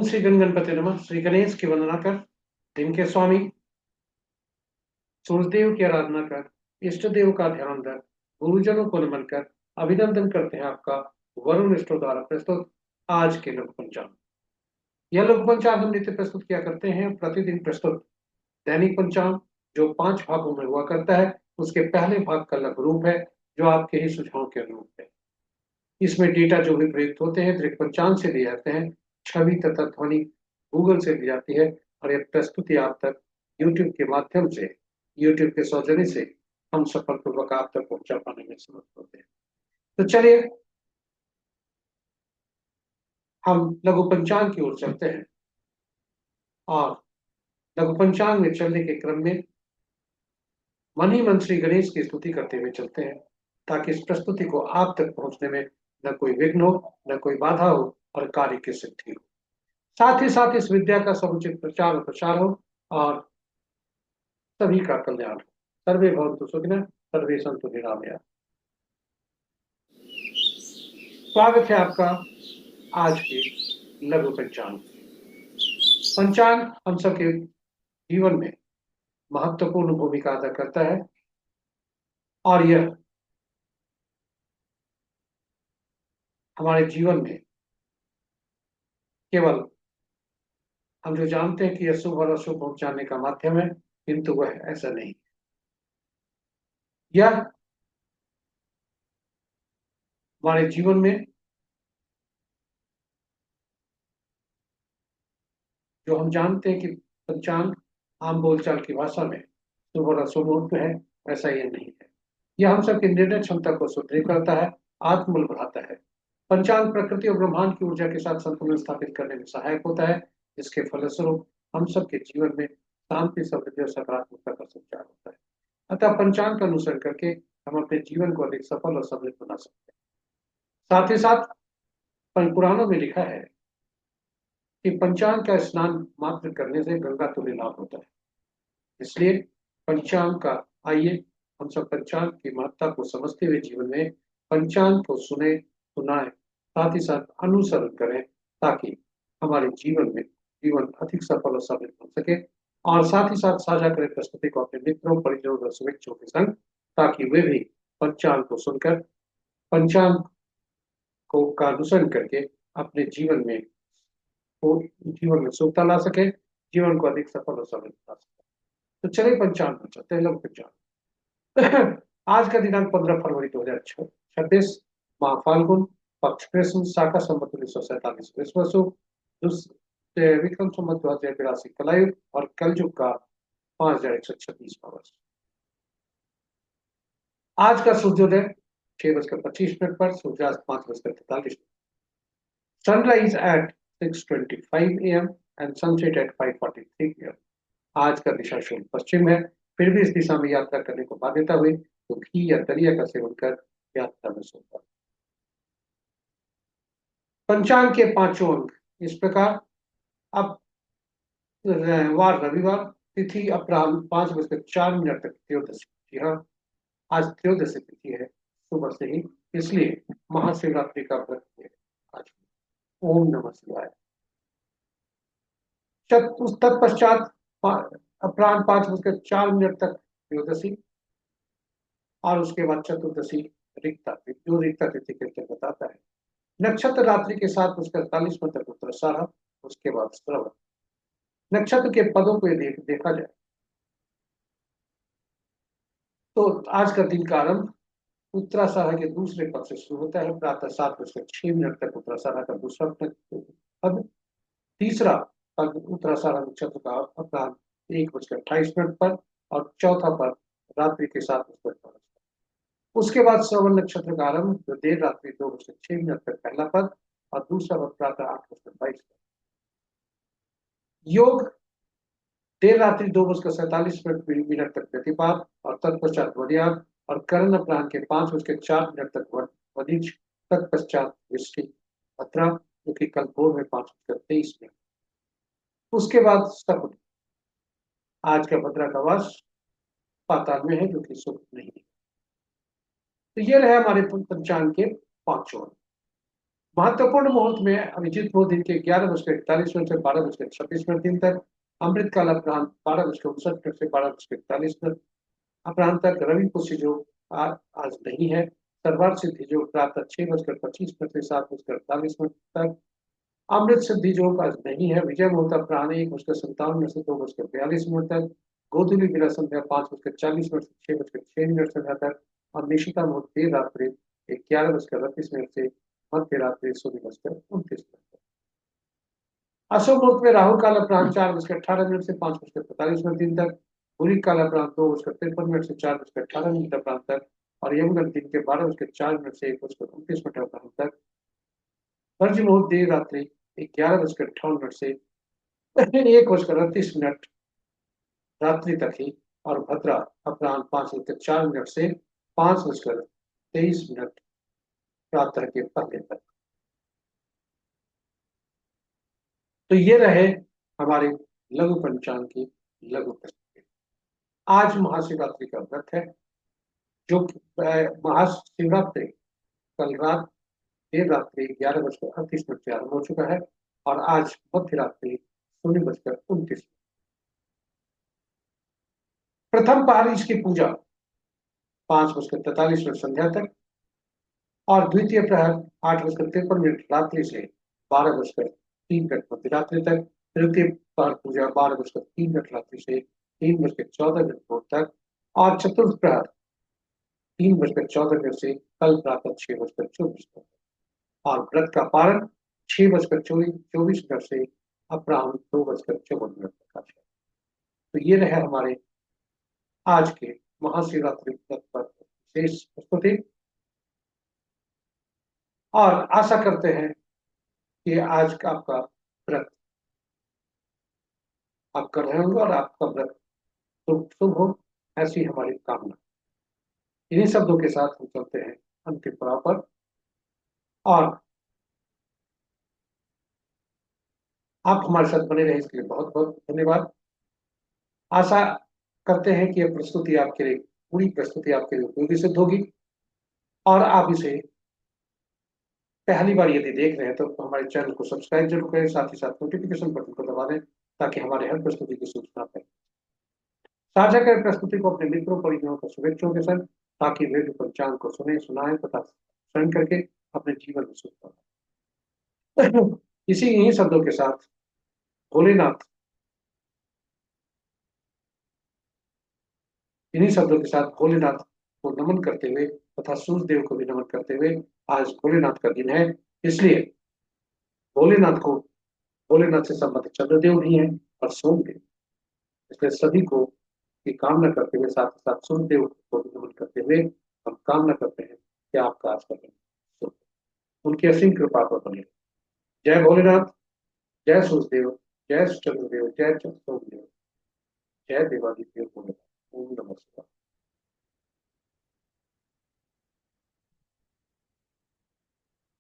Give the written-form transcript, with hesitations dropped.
ओम श्री गणपति नमः। श्री गणेश की वंदना कर, दिन के स्वामी सूर्यदेव की आराधना कर, इष्ट देव का ध्यान रख, गुरुजनों को नमन कर अभिनंदन करते हैं आपका वरुण स्टोर द्वारा प्रस्तुत आज के लघु पंचांग। यह लघु पंचांग हम नित्य प्रस्तुत किया करते हैं, प्रतिदिन प्रस्तुत दैनिक पंचांग जो 5 भागों में हुआ करता है। उसके पहले भाग का लघु रूप है जो आपके ही सुझाव के अनुरूप है। इसमें डेटा जो भी प्रयुक्त होते हैं दृक पंचांग से दिए जाते हैं, छवि तथा ध्वनि गूगल से दी जाती है और यह प्रस्तुति आप तक यूट्यूब के माध्यम से, यूट्यूब के सौजन्य से हम सफलपूर्वक आप तक पहुंचा पाने में समर्थ होते हैं। तो चलिए हम लघु पंचांग की ओर चलते हैं और लघु पंचांग में चलने के क्रम में मन ही मन श्री गणेश की स्तुति करते हुए चलते हैं, ताकि इस प्रस्तुति को आप तक पहुंचने में न कोई विघ्न हो, न कोई बाधा हो और कार्य की सिद्धि हो। साथ ही साथ इस विद्या का समुचित प्रचार और प्रसार हो और सभी का कल्याण हो। सर्वे भवन्तु सुखिनः, सर्वे सन्तु निरामया। स्वागत है आपका आज के लघु पंचांग। पंचांग हम सबके जीवन में महत्वपूर्ण भूमिका अदा करता है और यह हमारे जीवन में केवल हम जो जानते हैं कि यह शुभ और अशुभ पहुंचाने का माध्यम है, किंतु वह ऐसा नहीं। यह हमारे जीवन में जो हम जानते हैं कि पंचांग आम बोलचाल की भाषा में शुभ और अशुभ मुहूर्त है, वैसा यह नहीं है। यह हम सबकी निर्णय क्षमता को सुदृढ़ करता है, आत्मबल बढ़ाता है। पंचांग प्रकृति और ब्रह्मांड की ऊर्जा के साथ संतुलन स्थापित करने में सहायक होता है, जिसके फलस्वरूप हम सबके जीवन में शांति, समृद्धि और सकारात्मकता का संचार होता है। अतः पंचांग का अनुसरण करके हम अपने जीवन को अधिक सफल और समृद्ध बना सकते हैं। साथ ही साथ पुराणों में लिखा है कि पंचांग का स्नान मात्र करने से गंगा तुल्य लाभ होता है। इसलिए पंचांग का आइए हम सब पंचांग की महत्ता को समझते हुए जीवन में पंचांग को सुने, सुनाए, साथ ही साथ अनुसरण करें, ताकि हमारे जीवन अधिक सफल और समृद्ध बन सके। और साथ ही साथ साझा करें प्रस्तुति को अपने मित्रों, परिजनों और शुभेच्छुओं के संग, ताकि वे भी पंचांग को सुनकर, पंचांग को का अनुसरण करके अपने जीवन में सुखता ला सके, जीवन को अधिक सफल और समृद्ध बना सके। तो चलिए पंचांग पर चलते हैं। लोग पंचांग आज का दिनांक 15 फरवरी 2026, माह फाल्गुन, पक्ष कृष्ण, शाखा संवत 1947 विश्वसु, विक्रम संवत 2082 कलयुग और कलयुग का 5136वां वर्ष। आज का सूर्योदय 6:25 पर, सूर्यास्त 5:43। Sunrise at 6:25 AM and sunset at 5:43 PM। आज का दिशा शुभ पश्चिम है, फिर भी इस दिशा में यात्रा करने को बाध्यता हुई तो घी या दलिया का सेवन कर यात्रा में शुभ। पंचांग के 5 अंक इस प्रकार। अब वार रविवार, तिथि अपराह्न 5:04 तक त्रयोदशी। जी हाँ, आज त्रयोदशी तिथि है सुबह से ही, इसलिए महाशिवरात्रि का व्रत है आज। ओम नमः शिवाय। तत्पश्चात अपराह्न 5:04 तक त्रयोदशी और उसके बाद चतुर्दशी रिक्ता, जो रिक्ता तिथि के अंतर्गत आता है। नक्षत्र रात्रि के 7:48 तक उत्तराषाढ़, उसके बाद श्रवण। नक्षत्र के पदों को यदि देखा जाए तो आज का दिन का आरंभ उत्तराषाढ़ के दूसरे पद से शुरू होता है। प्रातः 7:06 तक उत्तराषाढ़ का दूसरा पद, तीसरा पद उत्तराषाढ़ नक्षत्र का अपराह्न 1:28 पर और चौथा पद रात्रि के 7:05। उसके बाद श्रवण नक्षत्र का आरंभ, जो देर रात्रि 2:06 तक पहला पद और दूसरा पद प्रातः 8:22। योग देर रात्रि 2:47 तक प्रतिपाद और तत्पश्चात वध्याग और कर्ण अपराह्न के 5:04 तक वधिज, तत्पश्चात वृष्टि भद्रा, जो कि कल भोर में 5:23। उसके बाद शकुन। आज का भद्रा का वास पाताल में है, जो कि शुभ नहीं है। तो ये रहे हमारे पंचांग के 5 अंक। महत्वपूर्ण मुहूर्त में अभिजीत मुहूर्त दिन के 11:41 से 12:26 दिन तक। अमृत काल अपराह्न 12:59 से 12:41 अपराह्न तक। रवि पुष्य योग आज नहीं है। सर्वार्थ सिद्धि योग प्रातः 6:25 से 7:48 तक। अमृत सिद्धि योग आज नहीं है। विजय मुहूर्त अपराह्न 1:57 से 2:42 तक। गोधूली विला संध्या 5:40 से 6:06 संध्या तक। और निशिता मुहूर्त देर रात्रि 11:38 से मध्य रात्रि 16:29 तक। अशुभ मुहूर्त में राहु काल अपराह्न 4:18 से 5:45 दिन तक। बुरी काल अपराह्न 2:53 से 4:18 अपराह्न तक। और यमगंत दिन के 12:04 से 1:29 अपराह्न तक। वर्ज मुहूर्त देर रात्रि 11:58 से 1:38 रात्रि तक ही। और भद्रा अपराह्न 5:04 से 5:23 प्रातः के पहले तक। तो ये रहे हमारे लघु पंचांग की लघु प्रस्तुति। आज महाशिवरात्रि का व्रत है, जो महाशिवरात्रि कल रात देर रात्रि 11:38 से आरंभ हो चुका है और आज मध्य रात्रि 0:29। प्रथम पहर इसकी पूजा 5:43 संध्या तक और द्वितीय प्रहर 8:53 रात्रि से 12:03 मध्य रात्रि तक। तृतीय पहर पूजा 12:03 रात्रि से 3:14 भोर तक। और चतुर्थ प्रहर 3:14 से कल प्रातः 6:24 तक। और व्रत का पारण 6:24 से अपराह्न 2:54 तक। तो ये रहे हमारे आज के महाशिवरात्रि व्रत पर विशेष प्रस्तुति। और आशा करते हैं कि आज का आपका व्रत आप कर रहे होंगे और आपका व्रत शुभ हो, ऐसी हमारी कामना। इन्हीं शब्दों के साथ हम चलते हैं अंतिम पड़ाव पर। और आप हमारे साथ बने रहे इसके लिए बहुत बहुत धन्यवाद। आशा करते हैं कि यह प्रस्तुति आपके लिए पूरी प्रस्तुति आपके लिए उपयोगी सिद्ध होगी। और आप इसे पहली बार यदि देख रहे हैं तो हमारे चैनल को सब्सक्राइब जरूर करें, साथ ही साथ नोटिफिकेशन बटन को दबा दें ताकि हमारे हर प्रस्तुति की सूचना पाए। साझा करें प्रस्तुति को अपने मित्रों परिजनों और शुभेच्छुओं के संग ताकि वे भी पंचांग को सुने सुनाएं तथा स्वयं करके अपने जीवन में सुख पाए। इसी इन्हीं शब्दों के साथ भोलेनाथ इन्हीं शब्दों के साथ भोलेनाथ को नमन करते हुए तथा सूर्य देव को भी नमन करते हुए, आज भोलेनाथ का दिन है, इसलिए भोलेनाथ को भोलेनाथ से संबंधित चंद्रदेव भी हैं और सोमदेव, इसलिए सभी को की कामना करते हुए साथ ही साथ सूर्यदेव को भी नमन करते हुए हम कामना करते हैं कि आपका आज का दिन शुभ हो। उनकी असीम कृपा पर बने। जय भोलेनाथ, जय सूर्यदेव, जय चंद्रदेव, जय सोमदेव, जय देवादिदेव भोलेनाथ। ओम नमः शिवाय।